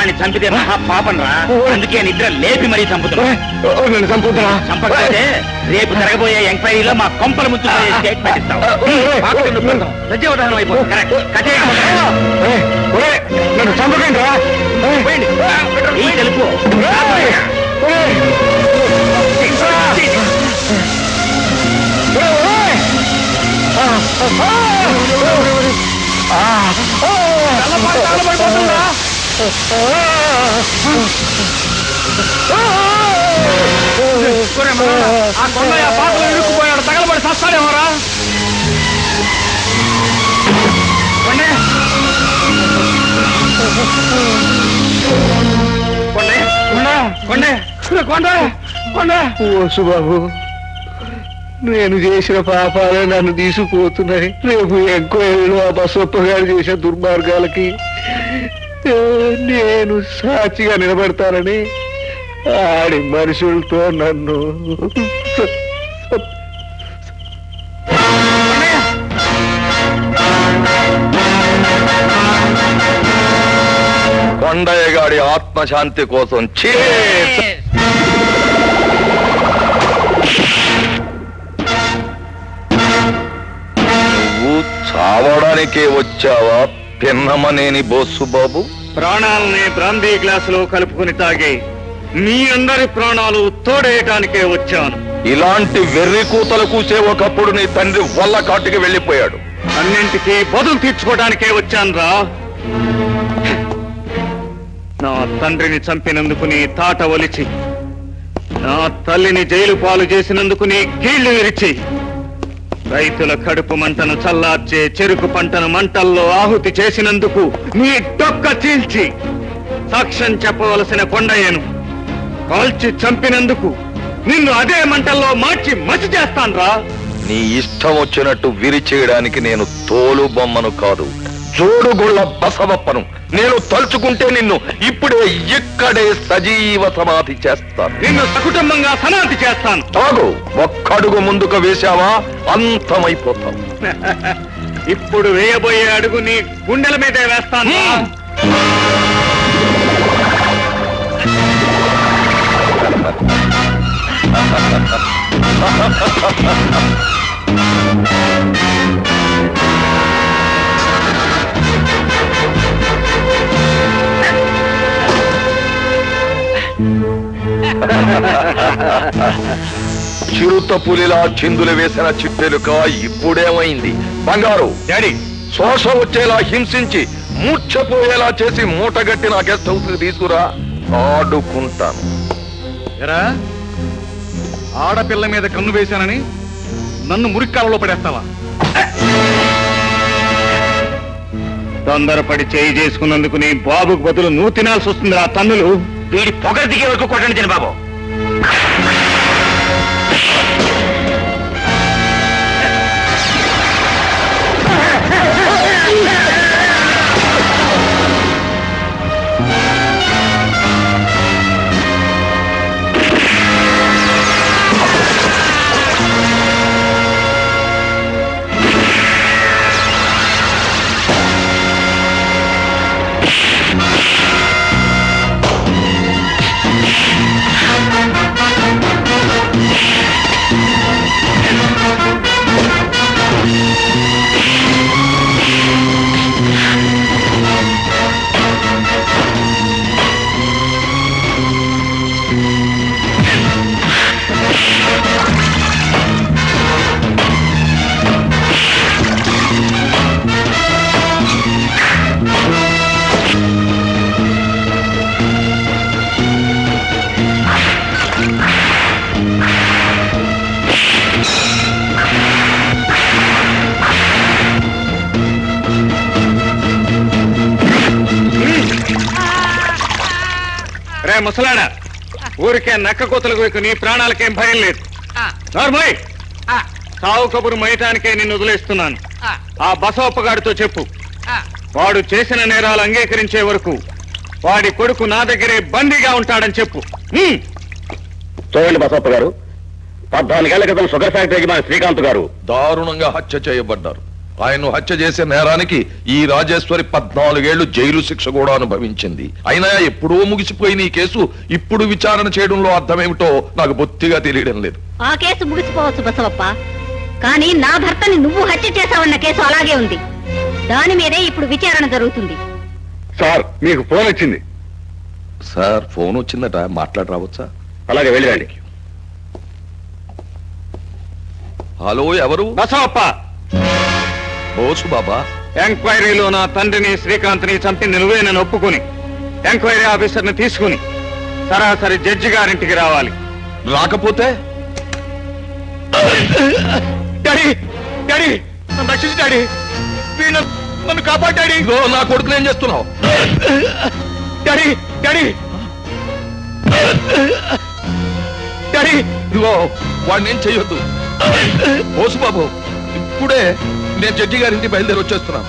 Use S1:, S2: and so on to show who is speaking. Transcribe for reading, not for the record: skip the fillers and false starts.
S1: వాడిని చంపితే మహా పాపం రా. అందుకే నిద్ర లేపి మరీ చంపుతున్నా.
S2: నన్ను చంపుతున్నా.
S1: చంపకపోతే రేపు జరగబోయే ఎంక్వైరీలో మా కొంపల ముందు స్టేట్మెంట్ ఇస్తాం. సత్యవధానం అయిపోతుంది. కరెక్ట్. కథే
S2: నన్ను చంపకండి రా.
S1: ఈ తెలుపు
S2: ఆ కొండయ్య పాటలు ఇరుక్కుపోయాడు. తగలబడి సస్తాడేమోరా. బాబు, నేను చేసిన పాపాలే నన్ను తీసుకుపోతున్నాయి. రేపు ఎంక్వైరీలో ఆ బసప్ప గారు చేసిన దుర్మార్గాలకి నేను సాక్షిగా నిలబడతానని ఆడి మనుషులతో నన్ను
S3: కొండయ్య గారి ఆత్మశాంతి కోసం నువ్వు చావడానికే వచ్చావా పిన్నమనేని బోసు బాబు?
S2: ప్రాణాలని బ్రాందీ గ్లాసులో కలుపుకుని తాగి మీ అందరి ప్రాణాలు తోడేయటానికే వచ్చాను.
S3: ఇలాంటి వెర్రి కూతలు కూసే ఒకప్పుడు నీ తండ్రి వల్ల కాటికి వెళ్ళిపోయాడు.
S2: అన్నింటికీ బదులు తీర్చుకోవడానికే వచ్చాను రా. నా తండ్రిని చంపినందుకు నీ తాట ఒలిచి, నా తల్లిని జైలు పాలు చేసినందుకు నీ కీళ్లు విరిచి, రైతుల కడుపు మంటను చల్లార్చే చెరుకు పంటను మంటల్లో ఆహుతి చేసినందుకు నీ డొక్క చీల్చి, సాక్ష్యం చెప్పవలసిన కొండయ్యను కాల్చి చంపినందుకు నిన్ను అదే మంటల్లో మార్చి మసి చేస్తాను రా.
S3: నీ ఇష్టం వచ్చినట్టు విరిచేయడానికి నేను తోలు బొమ్మను కాదు, జోడుగుళ్ళ బసవప్పను. నేను తలుచుకుంటే నిన్ను ఇప్పుడే ఇక్కడే సజీవ సమాధి చేస్తాను.
S2: నిన్ను సకుటుంబంగా సమాధి చేస్తాను.
S3: తాగు, ఒక్కడుగు ముందుకు వేశావా అంతమైపోతావు.
S2: ఇప్పుడు వేయబోయే అడుగు నీ గుండెల మీదే వేస్తాను.
S3: చిరుత పులిలా చిందులు వేసిన చిట్టెలుక ఇప్పుడేమైంది? బంగారు
S2: డాడీ,
S3: శోష వచ్చేలా హింసించి మూర్ఛపోయేలా చేసి మూటగట్టి నా గెస్ట్ హౌస్ కి తీసుకురా, ఆడుకుంటాను.
S2: ఎరా, ఆడపిల్ల మీద కన్ను వేశానని నన్ను మురిక్కాలలో పడేస్తావా? తొందరపడి చేయి చేసుకున్నందుకు నీ బాబుకు బదులు నువ్వు తినాల్సి వస్తుంది. ఆ తన్నులు
S1: వీడి పొగరు దిగే వరకు కొట్టండి తిని బాబు. రే ముసలాడా, ఊరికే నక్క కోతలకు నీ ప్రాణాలకేం భయం లేదు. సావు కబురు మయటానికే నిన్ను వదిలేస్తున్నాను. ఆ బసవప్పగాడితో చెప్పు, వాడు చేసిన నేరాలు అంగీకరించే వరకు వాడి కొడుకు నా దగ్గరే బందీగా ఉంటాడని చెప్పు.
S4: చూడండి బసవప్ప గారు, 14 ఏళ్ల క్రితం షుగర్ ఫ్యాక్టరీకి మన శ్రీకాంత్ గారు
S3: దారుణంగా హత్య చేయబడ్డారు. ఆయన్ను హత్య చేసే నేరానికి ఈ రాజేశ్వరి 14 ఏళ్లు జైలు శిక్ష కూడా అనుభవించింది. అయినా ఎప్పుడో ముగిసిపోయిన ఈ కేసు ఇప్పుడు విచారణ చేయడంలో అర్థమేమిటో నాకు బొత్తిగా తెలియడం లేదు.
S5: ఆ కేసు ముగిసిపోవచ్చు బసవప్ప, కానీ నా భర్తని నువ్వు హత్య చేశావన్న కేసు అలాగే ఉంది. దాని మీదే ఇప్పుడు విచారణ జరుగుతుంది.
S1: సార్ మీకు ఫోన్ వచ్చింది.
S3: సార్ ఫోన్ వచ్చిందట, మాట్లాడి రావచ్చా?
S4: అలాగే వెళ్ళిరండి.
S3: హలో, ఎవరు?
S1: బసవప్ప,
S3: బోసు బాబా.
S1: ఎంక్వైరీలో నా తండ్రిని శ్రీకాంత్ని చంపింది నువ్వేనని ఒప్పుకుని ఎంక్వైరీ ఆఫీసర్ని తీసుకుని సరాసరి జడ్జి గారింటికి రావాలి.
S3: రాకపోతే
S1: డాడీ, డాడీ, నన్ను రక్షించు డాడీ, వీళ్ళు నన్ను కాపాడు డాడీ.
S3: ఇదిగో నా కొడుకుని ఏం చేస్తున్నావు?
S1: డాడీ, డాడీ, డాడీ,
S3: ఇదిగో వాడిని ఏం చెయ్యొద్దు. బోసు బాబు, ఇప్పుడే నేను జడ్జి గారింటి బయలుదేరి వచ్చేస్తున్నాను.